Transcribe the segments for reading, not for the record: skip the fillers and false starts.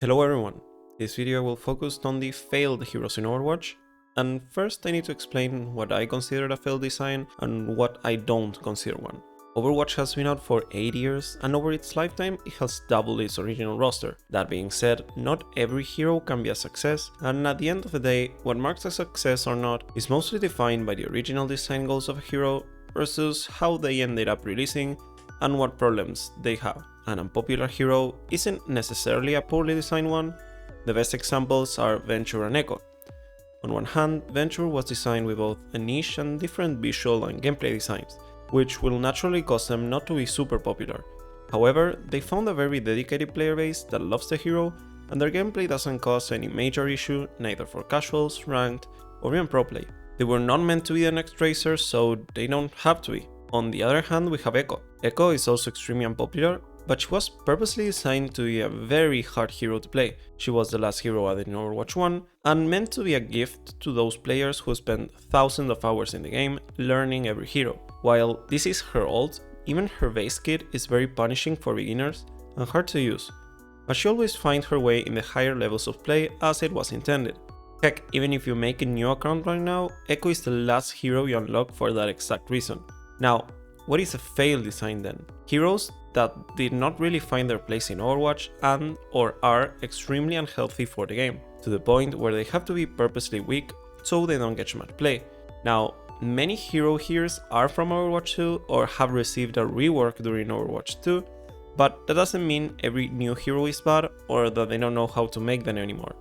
Hello everyone, this video will focus on the failed heroes in Overwatch, and first I need to explain what I consider a failed design and what I don't consider one. Overwatch has been out for 8 years, and over its lifetime it has doubled its original roster. That being said, not every hero can be a success, and at the end of the day, what marks a success or not is mostly defined by the original design goals of a hero versus how they ended up releasing and what problems they have. An unpopular hero isn't necessarily a poorly designed one. The best examples are Venture and Echo. On one hand, Venture was designed with both a niche and different visual and gameplay designs, which will naturally cause them not to be super popular. However, they found a very dedicated player base that loves the hero, and their gameplay doesn't cause any major issue neither for casuals, ranked, or even pro play. They were not meant to be the next Tracer, so they don't have to be. On the other hand, we have Echo. Echo is also extremely unpopular, but she was purposely designed to be a very hard hero to play. She was the last hero added in Overwatch 1, and meant to be a gift to those players who spend thousands of hours in the game learning every hero. While this is her ult, even her base kit is very punishing for beginners and hard to use, but she always finds her way in the higher levels of play as it was intended. Heck, even if you make a new account right now, Echo is the last hero you unlock for that exact reason. Now, what is a failed design then? Heroes that did not really find their place in Overwatch and or are extremely unhealthy for the game, to the point where they have to be purposely weak so they don't get much play. Now, many hero heroes are from Overwatch 2 or have received a rework during Overwatch 2, but that doesn't mean every new hero is bad or that they don't know how to make them anymore.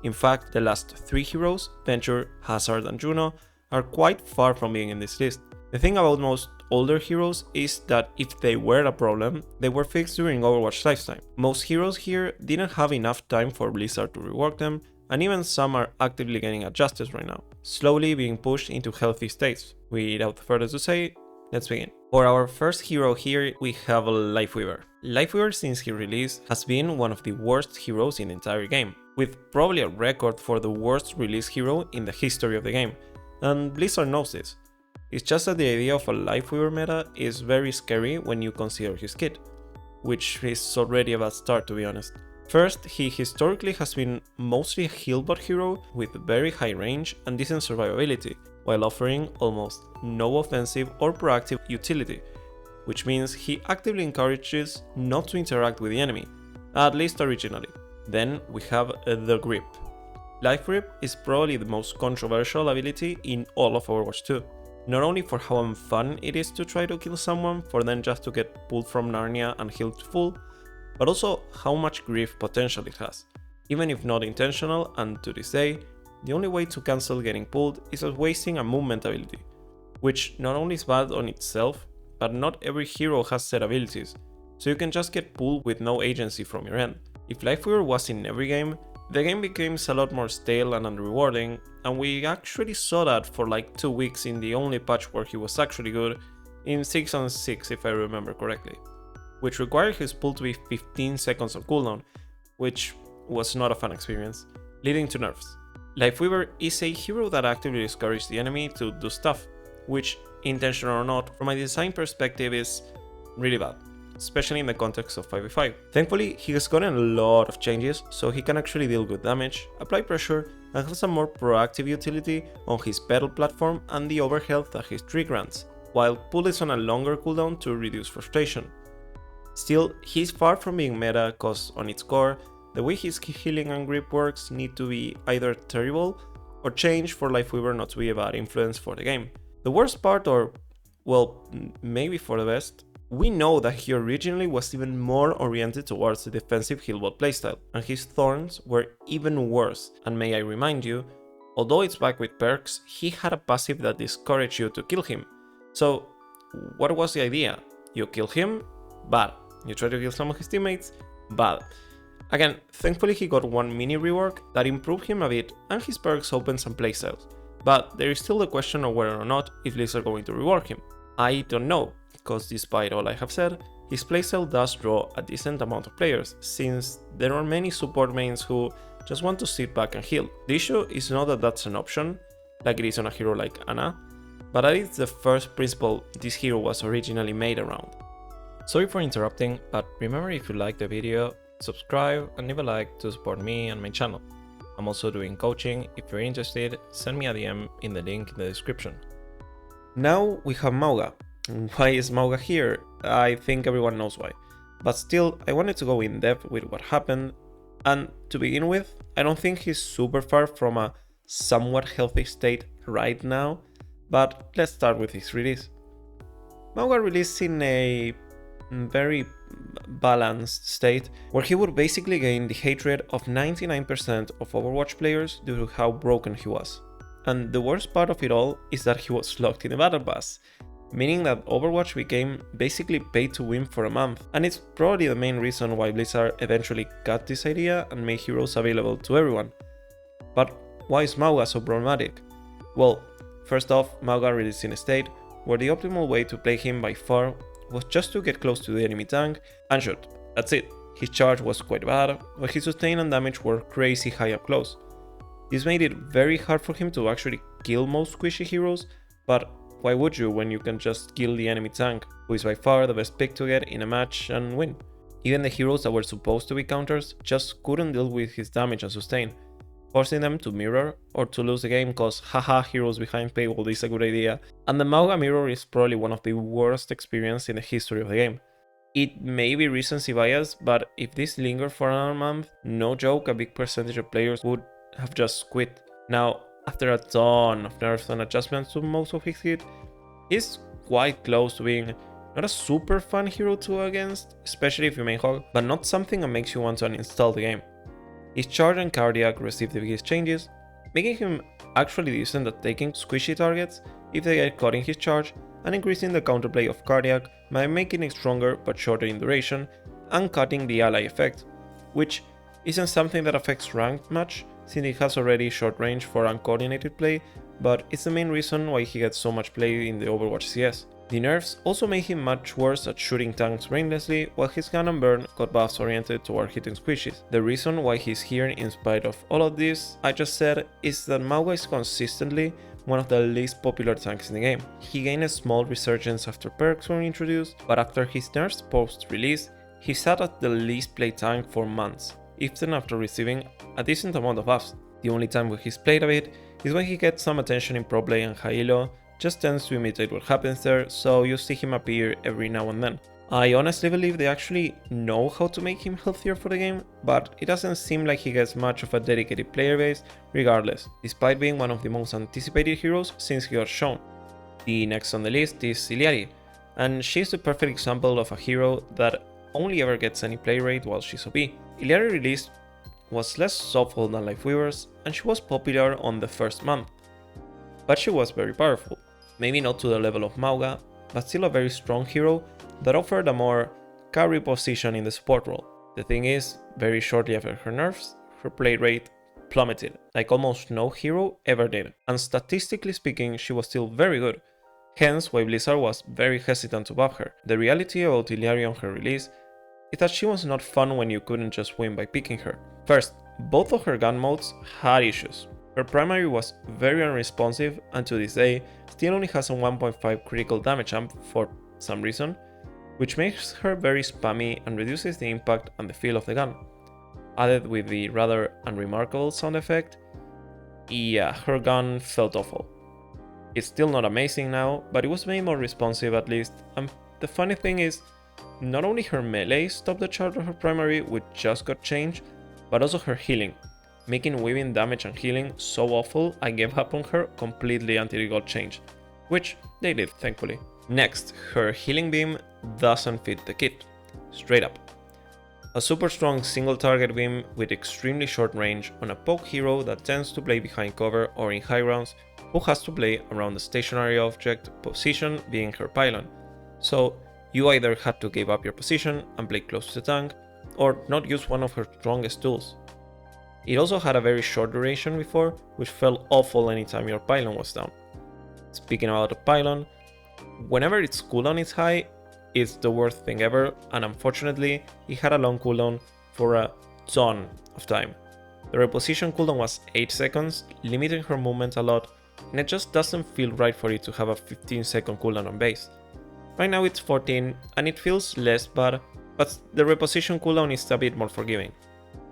In fact, the last 3 heroes, Venture, Hazard and Juno, are quite far from being in this list. The thing about most older heroes is that if they were a problem, they were fixed during Overwatch lifetime. Most heroes here didn't have enough time for Blizzard to rework them, and even some are actively getting adjusted right now, slowly being pushed into healthy states. Without further to say, let's begin. For our first hero here, we have Lifeweaver. Lifeweaver, since his release, has been one of the worst heroes in the entire game, with probably a record for the worst release hero in the history of the game, and Blizzard knows this. It's just that the idea of a Lifeweaver meta is very scary when you consider his kit, which is already a bad start to be honest. First, he historically has been mostly a healbot hero with very high range and decent survivability, while offering almost no offensive or proactive utility, which means he actively encourages not to interact with the enemy, at least originally. Then we have the Grip. Life Grip is probably the most controversial ability in all of Overwatch 2. Not only for how unfun it is to try to kill someone for then just to get pulled from Narnia and healed to full, but also how much grief potential it has, even if not intentional, and to this day, the only way to cancel getting pulled is wasting a movement ability, which not only is bad on itself, but not every hero has set abilities, so you can just get pulled with no agency from your end. If Lifeweaver was in every game, the game became a lot more stale and unrewarding, and we actually saw that for like 2 weeks in the only patch where he was actually good, in 6 on 6 if I remember correctly, which required his pull to be 15 seconds on cooldown, which was not a fun experience, leading to nerfs. Lifeweaver is a hero that actively discourages the enemy to do stuff, which, intentional or not, from a design perspective is really bad, especially in the context of 5v5. Thankfully, he has gotten a lot of changes, so he can actually deal with damage, apply pressure, and have some more proactive utility on his battle platform and the overhealth that his tree grants, while pull is on a longer cooldown to reduce frustration. Still, he's far from being meta cause on its core, the way his healing and grip works need to be either terrible or change for Lifeweaver not to be a bad influence for the game. The worst part, or well, maybe for the best, we know that he originally was even more oriented towards the defensive healbot playstyle, and his thorns were even worse, and may I remind you, although it's back with perks, he had a passive that discouraged you to kill him. So, what was the idea? You kill him? Bad. You try to kill some of his teammates? Bad. Again, thankfully he got one mini rework that improved him a bit, and his perks opened some playstyles, but there is still the question of whether or not if Blizzard are going to rework him. I don't know, because despite all I have said, his playstyle does draw a decent amount of players, since there are many support mains who just want to sit back and heal. The issue is not that that's an option, like it is on a hero like Ana, but that is the first principle this hero was originally made around. Sorry for interrupting, but remember if you liked the video subscribe and leave a like to support me and my channel. I'm also doing coaching. If you're interested, send me a DM in the link in the description. Now we have Mauga. Why is Mauga here? I think everyone knows why. But still, I wanted to go in depth with what happened, and to begin with, I don't think he's super far from a somewhat healthy state right now, but let's start with his release. Mauga released in a very balanced state, where he would basically gain the hatred of 99% of Overwatch players due to how broken he was. And the worst part of it all is that he was locked in the Battle Pass, meaning that Overwatch became basically pay to win for a month, and it's probably the main reason why Blizzard eventually got this idea and made heroes available to everyone. But why is Mauga so problematic? Well, first off, Mauga released in a state where the optimal way to play him by far was just to get close to the enemy tank and shoot. That's it. His charge was quite bad, but his sustain and damage were crazy high up close. This made it very hard for him to actually kill most squishy heroes, but why would you when you can just kill the enemy tank, who is by far the best pick to get in a match and win? Even the heroes that were supposed to be counters just couldn't deal with his damage and sustain, forcing them to mirror or to lose the game cause haha heroes behind paywall is a good idea, and the Mauga mirror is probably one of the worst experiences in the history of the game. It may be recency bias, but if this lingered for another month, no joke, a big percentage of players would have just quit. Now, after a ton of nerfs and adjustments to most of his hit, he's quite close to being not a super fun hero to go against, especially if you main hog, but not something that makes you want to uninstall the game. His charge and cardiac received the biggest changes, making him actually decent at taking squishy targets if they get caught in his charge, and increasing the counterplay of cardiac by making it stronger but shorter in duration, and cutting the ally effect, which isn't something that affects ranked much, since it has already short range for uncoordinated play, but it's the main reason why he gets so much play in the Overwatch CS. The nerfs also made him much worse at shooting tanks brainlessly, while his gun and burn got buffs oriented toward hitting squishies. The reason why he's here in spite of all of this I just said is that Mauga is consistently one of the least popular tanks in the game. He gained a small resurgence after perks were introduced, but after his nerfs post-release, he sat at the least played tank for months, even after receiving a decent amount of buffs. The only time when he's played a bit is when he gets some attention in pro play, and high elo just tends to imitate what happens there, so you see him appear every now and then. I honestly believe they actually know how to make him healthier for the game, but it doesn't seem like he gets much of a dedicated player base regardless, despite being one of the most anticipated heroes since he got shown. The next on the list is Illari, and she's the perfect example of a hero that only ever gets any play rate while she's OP. Illari release was less soulful than Lifeweaver's, and she was popular on the first month, but she was very powerful. Maybe not to the level of Mauga, but still a very strong hero that offered a more carry position in the support role. The thing is, very shortly after her nerfs, her play rate plummeted, like almost no hero ever did, and statistically speaking she was still very good, hence why Blizzard was very hesitant to buff her. The reality about Illari on her release is that she was not fun when you couldn't just win by picking her. First, both of her gun modes had issues. Her primary was very unresponsive and to this day still only has a 1.5 critical damage amp for some reason, which makes her very spammy and reduces the impact and the feel of the gun. Added with the rather unremarkable sound effect, yeah, her gun felt awful. It's still not amazing now, but it was made more responsive at least, and the funny thing is, not only her melee stopped the charge of her primary, which just got changed, but also her healing, making weaving damage and healing so awful I gave up on her completely until it got changed, which they did thankfully. Next, her healing beam doesn't fit the kit, straight up. A super strong single target beam with extremely short range on a poke hero that tends to play behind cover or in high grounds, who has to play around the stationary object position being her pylon. So you either had to give up your position and play close to the tank, or not use one of her strongest tools. It also had a very short duration before, which felt awful anytime your pylon was down. Speaking about the pylon, whenever its cooldown is high, it's the worst thing ever, and unfortunately it had a long cooldown for a ton of time. The reposition cooldown was 8 seconds, limiting her movement a lot, and it just doesn't feel right for it to have a 15-second cooldown on base. Right now it's 14, and it feels less bad, but the reposition cooldown is a bit more forgiving.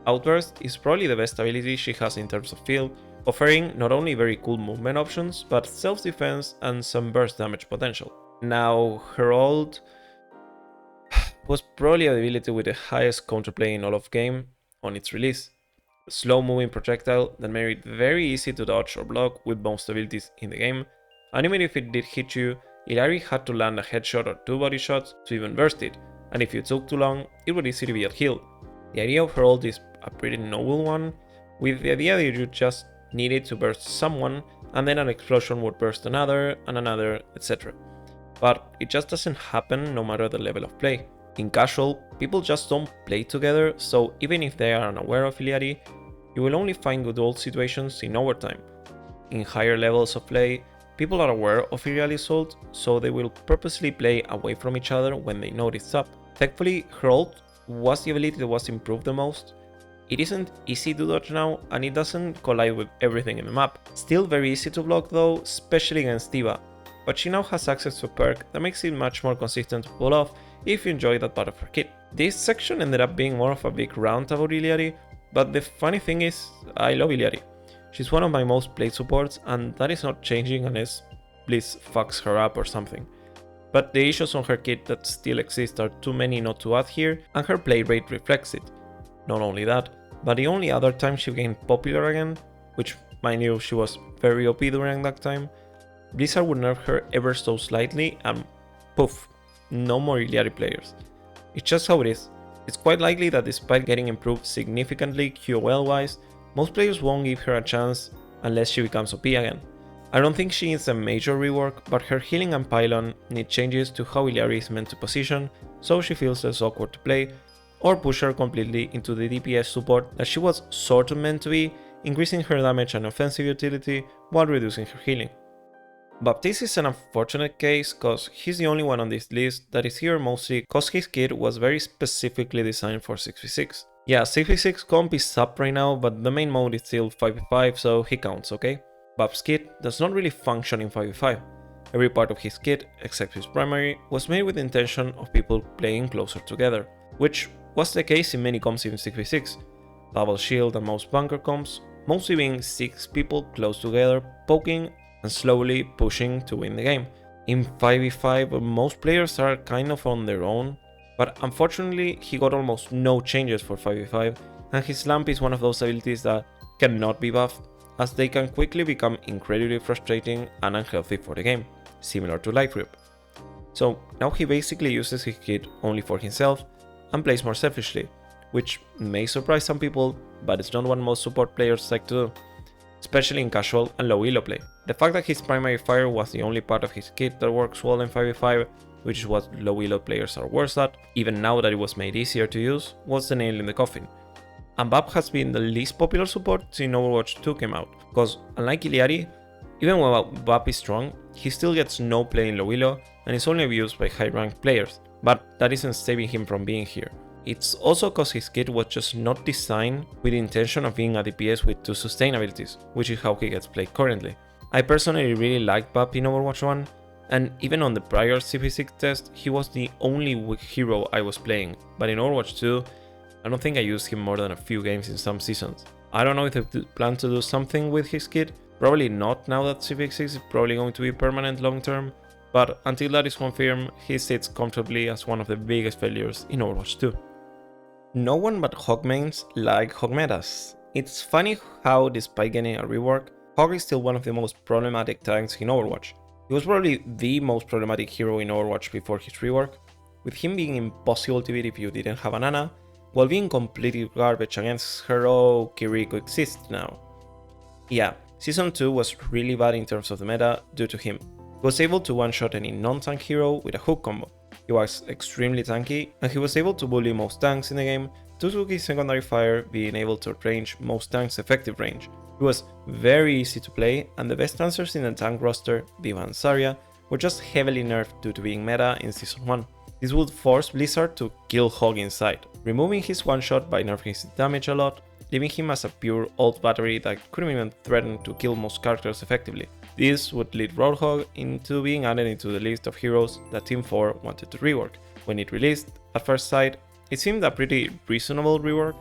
Outburst is probably the best ability she has in terms of field, offering not only very cool movement options, but self-defense and some burst damage potential. Now, her ult was probably the ability with the highest counterplay in all of game on its release. A slow-moving projectile that made it very easy to dodge or block with most abilities in the game, and even if it did hit you, Illari had to land a headshot or 2 body shots to even burst it, and if you took too long, it would easily be healed. The idea of her ult is a pretty noble one, with the idea that you just needed to burst someone, and then an explosion would burst another, and another, etc. But it just doesn't happen no matter the level of play. In casual, people just don't play together, so even if they are unaware of Illari, you will only find good ult situations in overtime. In higher levels of play, people are aware of Illari's ult, so they will purposely play away from each other when they know it's up. Thankfully, her ult was the ability that was improved the most. It isn't easy to dodge now, and it doesn't collide with everything in the map. Still very easy to block though, especially against D.Va, but she now has access to a perk that makes it much more consistent to pull off if you enjoy that part of her kit. This section ended up being more of a big rant about Illari, but the funny thing is, I love Illari. She's one of my most played supports, and that is not changing unless Blizz fucks her up or something. But the issues on her kit that still exist are too many not to add here, and her play rate reflects it. Not only that, but the only other time she became popular again, which mind you she was very OP during that time, Blizzard would nerf her ever so slightly and poof, no more Illari players. It's just how it is. It's quite likely that despite getting improved significantly QOL wise, most players won't give her a chance unless she becomes OP again. I don't think she needs a major rework, but her healing and pylon need changes to how Illari is meant to position, so she feels less awkward to play, or push her completely into the DPS support that she was sort of meant to be, increasing her damage and offensive utility while reducing her healing. Baptiste is an unfortunate case cause he's the only one on this list that is here mostly cause his kit was very specifically designed for 6v6. Yeah, 6v6 comp is up right now, but the main mode is still 5v5, so he counts, okay? Bab's kit does not really function in 5v5. Every part of his kit, except his primary, was made with the intention of people playing closer together, which was the case in many comps in 6v6. Double shield and most bunker comps, mostly being 6 people close together, poking and slowly pushing to win the game. In 5v5, most players are kind of on their own, but unfortunately he got almost no changes for 5v5, and his lamp is one of those abilities that cannot be buffed, as they can quickly become incredibly frustrating and unhealthy for the game, similar to Lifeweaver. So now he basically uses his kit only for himself and plays more selfishly, which may surprise some people, but it's not what most support players like to do, especially in casual and low elo play. The fact that his primary fire was the only part of his kit that works well in 5v5, which is what low elo players are worse at, even now that it was made easier to use, was the nail in the coffin. And Bap has been the least popular support since Overwatch 2 came out, because unlike Illari, even when Bap is strong, he still gets no play in low elo and is only abused by high ranked players, but that isn't saving him from being here. It's also cause his kit was just not designed with the intention of being a DPS with 2 sustain abilities, which is how he gets played currently. I personally really liked Bap in Overwatch 1, and even on the prior CP6 test, he was the only hero I was playing, but in Overwatch 2, I don't think I used him more than a few games in some seasons. I don't know if they plan to do something with his kit, probably not now that CP6 is probably going to be permanent long term, but until that is confirmed, he sits comfortably as one of the biggest failures in Overwatch 2. No one but Hog mains like Hog metas. It's funny how, despite getting a rework, Hog is still one of the most problematic tanks in Overwatch. He was probably the most problematic hero in Overwatch before his rework, with him being impossible to beat if you didn't have an Ana, while being completely garbage against her. Oh, Kiriko exists now. Yeah, Season 2 was really bad in terms of the meta due to him. He was able to one-shot any non-tank hero with a hook combo. He was extremely tanky, and he was able to bully most tanks in the game due to his secondary fire being able to range most tanks' effective range. He was very easy to play, and the best answers in the tank roster, D.Va and Zarya, were just heavily nerfed due to being meta in Season 1. This would force Blizzard to kill Hog inside, removing his one-shot by nerfing his damage a lot, leaving him as a pure ult battery that couldn't even threaten to kill most characters effectively. This would lead Roadhog into being added into the list of heroes that Team 4 wanted to rework. When it released, at first sight, It seemed a pretty reasonable rework.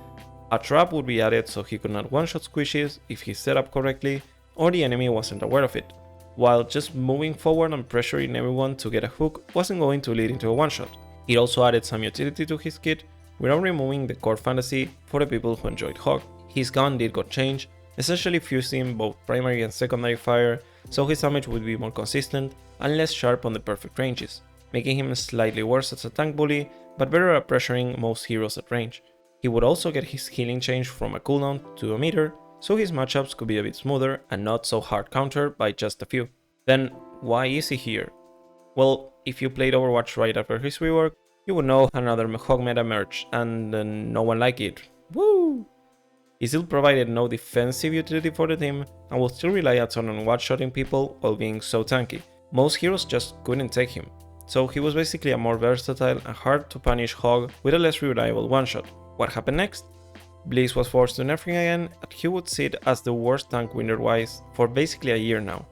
A trap would be added so he could not one-shot squishes if he set up correctly or the enemy wasn't aware of it, while just moving forward and pressuring everyone to get a hook wasn't going to lead into a one-shot. It also added some utility to his kit without removing the core fantasy for the people who enjoyed Hog. His gun did got changed, essentially fusing both primary and secondary fire so his damage would be more consistent and less sharp on the perfect ranges, making him slightly worse as a tank bully but better at pressuring most heroes at range. He would also get his healing changed from a cooldown to a meter, so his matchups could be a bit smoother and not so hard countered by just a few. Then why is he here? Well, if you played Overwatch right after his rework, you would know another Hog meta emerged and no one liked it. Woo! He still provided no defensive utility for the team and would still rely a ton on one-shotting people while being so tanky. Most heroes just couldn't take him, so he was basically a more versatile and hard to punish Hog with a less reliable one-shot. What happened next? Blizz was forced to nerfing again, and he would sit as the worst tank winner-wise for basically a year now,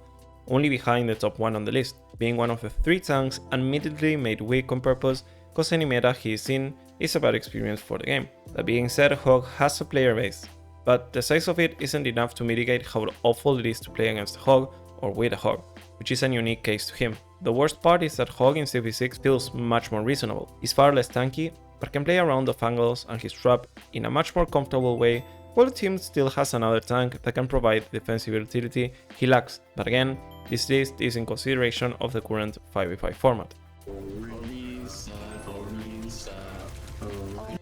only behind the top 1 on the list, being one of the 3 tanks admittedly made weak on purpose cause any meta he is in is a bad experience for the game. That being said, Hog has a player base, but the size of it isn't enough to mitigate how awful it is to play against a Hog or with a Hog, which is a unique case to him. The worst part is that Hog in CP6 feels much more reasonable. He's far less tanky, but can play around the angles and his trap in a much more comfortable way, while the team still has another tank that can provide the defensive utility he lacks, but again, this list is in consideration of the current 5v5 format.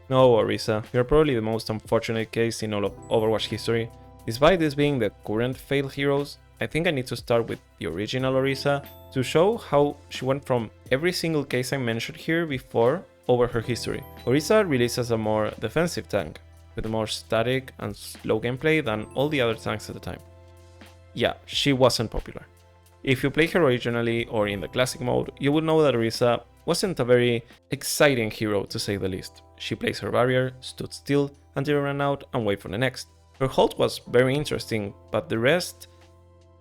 No, Orisa, you're probably the most unfortunate case in all of Overwatch history. Despite this being the current failed heroes, I think I need to start with the original Orisa to show how she went from every single case I mentioned here before over her history. Orisa released as a more defensive tank, with more static and slow gameplay than all the other tanks at the time. Yeah, she wasn't popular. If you play her originally or in the classic mode, you would know that Orisa wasn't a very exciting hero to say the least. She placed her barrier, stood still until it ran out and wait for the next. Her ult was very interesting, but the rest,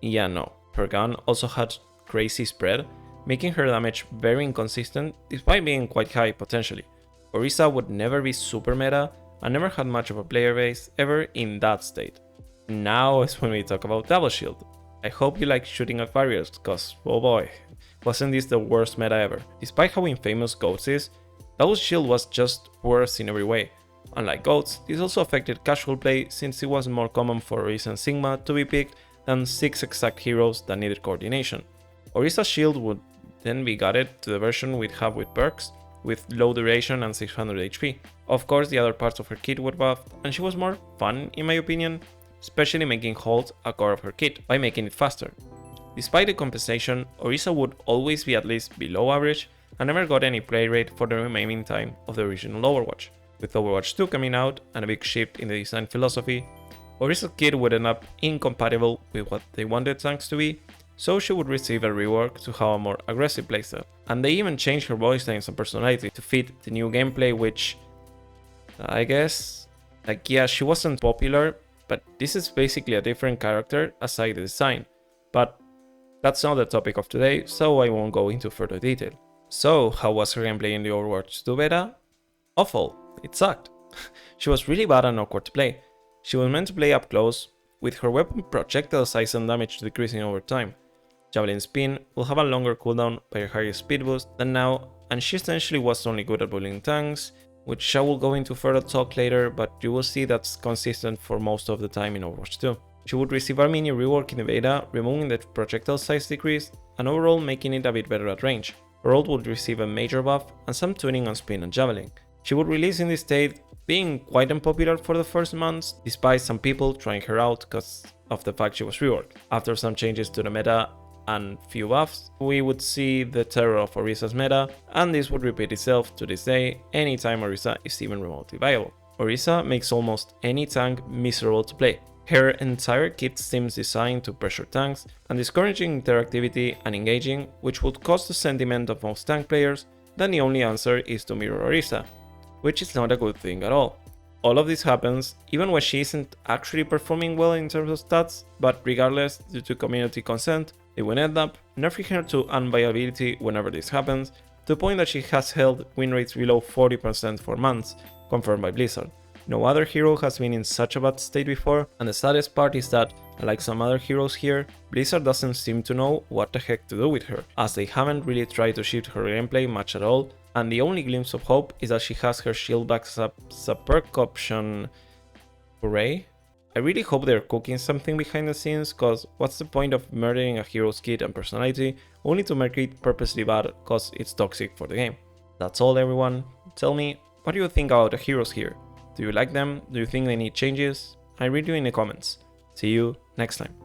yeah, no. Her gun also had crazy spread, making her damage very inconsistent despite being quite high potentially. Orisa would never be super meta and never had much of a player base ever in that state. Now is when we talk about double shield. I hope you like shooting at barriers, cause oh boy, wasn't this the worst meta ever. Despite how infamous Goats is, double shield was just worse in every way. Unlike Goats, this also affected casual play since it was more common for Orisa and Sigma to be picked than 6 exact heroes that needed coordination. Orisa's shield would then be gutted to the version we'd have with perks, with low duration and 600 HP. Of course, the other parts of her kit were buffed, and she was more fun in my opinion, especially making hold a core of her kit by making it faster. Despite the compensation, Orisa would always be at least below average and never got any play rate for the remaining time of the original Overwatch. With Overwatch 2 coming out and a big shift in the design philosophy, Orisa's kit would end up incompatible with what they wanted tanks to be, so she would receive a rework to have a more aggressive playstyle. And they even changed her voice lines and personality to fit the new gameplay, which I guess, like, yeah, she wasn't popular, but this is basically a different character aside the design. But that's not the topic of today, so I won't go into further detail. So, how was her gameplay in the Overwatch 2 beta? Awful. It sucked. She was really bad and awkward to play. She was meant to play up close, with her weapon projectile size and damage decreasing over time. Javelin Spin will have a longer cooldown by a higher speed boost than now, and she essentially was only good at bullying tanks, which I will go into further talk later, but you will see that's consistent for most of the time in Overwatch 2. She would receive a mini rework in the beta, removing the projectile size decrease, and overall making it a bit better at range. Her ult would receive a major buff and some tuning on Spin and Javelin. She would release in this state, being quite unpopular for the first months, despite some people trying her out because of the fact she was reworked. After some changes to the meta and few buffs, we would see the terror of Orisa's meta, and this would repeat itself to this day anytime Orisa is even remotely viable. Orisa makes almost any tank miserable to play. Her entire kit seems designed to pressure tanks and discouraging interactivity and engaging, which would cause the sentiment of most tank players that the only answer is to mirror Orisa, which is not a good thing at all. All of this happens even when she isn't actually performing well in terms of stats, but regardless, due to community consent, they will end up nerfing her to unviability whenever this happens, to the point that she has held win rates below 40% for months, confirmed by Blizzard. No other hero has been in such a bad state before, and the saddest part is that, unlike some other heroes here, Blizzard doesn't seem to know what the heck to do with her, as they haven't really tried to shift her gameplay much at all, and the only glimpse of hope is that she has her shield back as a perk option. Hooray? I really hope they're cooking something behind the scenes, cause what's the point of murdering a hero's kit and personality only to make it purposely bad cause it's toxic for the game? That's all everyone, tell me, what do you think about the heroes here? Do you like them? Do you think they need changes? I read you in the comments. See you next time.